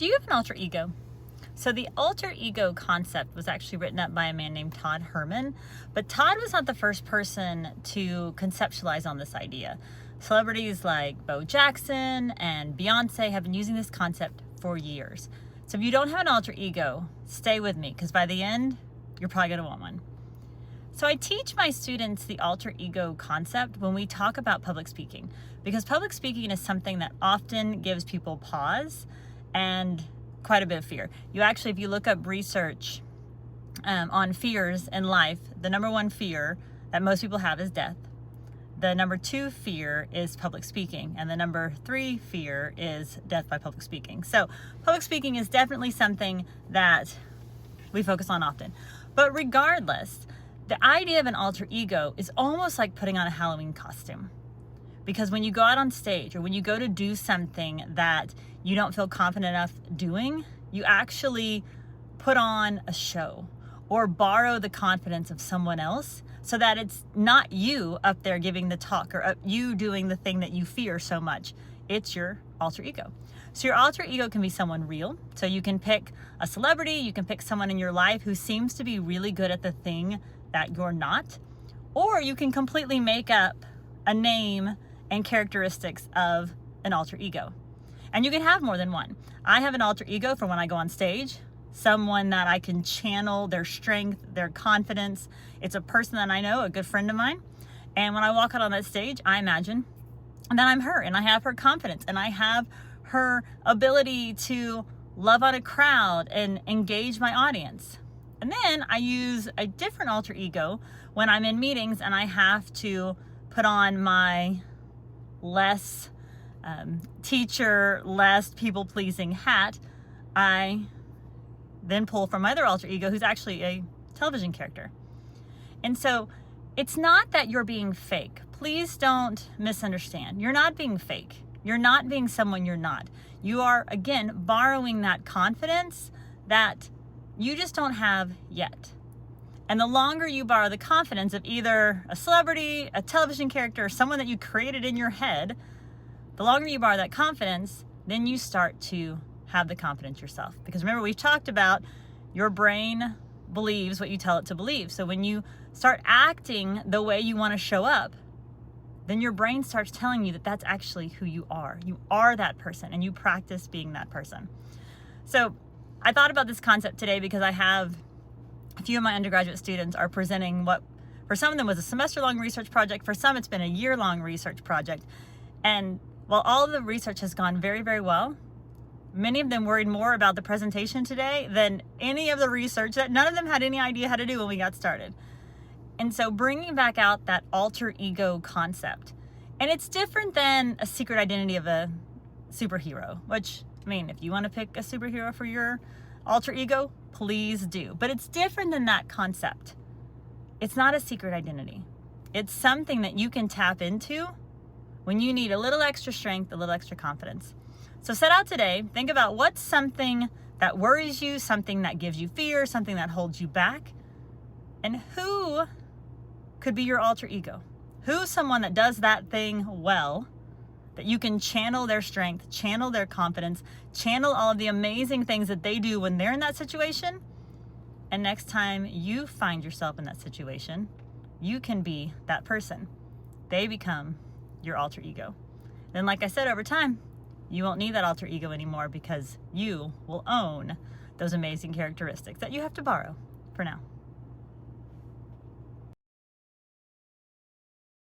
Do you have an alter ego? So the alter ego concept was actually written up by a man named Todd Herman, but Todd was not the first person to conceptualize on this idea. Celebrities like Bo Jackson and Beyonce have been using this concept for years. So if you don't have an alter ego, stay with me, because by the end, you're probably going to want one. So I teach my students the alter ego concept when we talk about public speaking, because public speaking is something that often gives people pause and quite a bit of fear. You actually, if you look up research on fears in life, the number one fear that most people have is death. The number two fear is public speaking. And the number three fear is death by public speaking. So public speaking is definitely something that we focus on often. But regardless, the idea of an alter ego is almost like putting on a Halloween costume. Because when you go out on stage or when you go to do something that you don't feel confident enough doing, you actually put on a show or borrow the confidence of someone else so that it's not you up there giving the talk or you doing the thing that you fear so much. It's your alter ego. So your alter ego can be someone real. So you can pick a celebrity, you can pick someone in your life who seems to be really good at the thing that you're not, or you can completely make up a name and characteristics of an alter ego. And you can have more than one. I have an alter ego for when I go on stage, someone that I can channel their strength, their confidence. It's a person that I know, a good friend of mine. And when I walk out on that stage, I imagine that I'm her and I have her confidence and I have her ability to love on a crowd and engage my audience. And then I use a different alter ego when I'm in meetings and I have to put on my less teacher, less people-pleasing hat. I then pull from my other alter ego, who's actually a television character. And so it's not that you're being fake. Please don't misunderstand. You're not being fake. You're not being someone you're not. You are, again, borrowing that confidence that you just don't have yet. And the longer you borrow the confidence of either a celebrity, a television character, or someone that you created in your head, the longer you borrow that confidence, then you start to have the confidence yourself. Because remember, we've talked about your brain believes what you tell it to believe. So when you start acting the way you want to show up, then your brain starts telling you that that's actually who you are. You are that person, and you practice being that person. So I thought about this concept today because I have a few of my undergraduate students are presenting what for some of them was a semester-long research project. For some, it's been a year-long research project. And while all of the research has gone very, very well, many of them worried more about the presentation today than any of the research that none of them had any idea how to do when we got started. And so bringing back out that alter ego concept. And it's different than a secret identity of a superhero, which, I mean, if you want to pick a superhero for your alter ego, please do. But it's different than that concept. It's not a secret identity. It's something that you can tap into when you need a little extra strength, a little extra confidence. So set out today, think about what's something that worries you, something that gives you fear, something that holds you back, and who could be your alter ego? Who's someone that does that thing well, that you can channel their strength, channel their confidence, channel all of the amazing things that they do when they're in that situation, and next time you find yourself in that situation, you can be that person. They become your alter ego. Then, like I said, over time, you won't need that alter ego anymore because you will own those amazing characteristics that you have to borrow for now.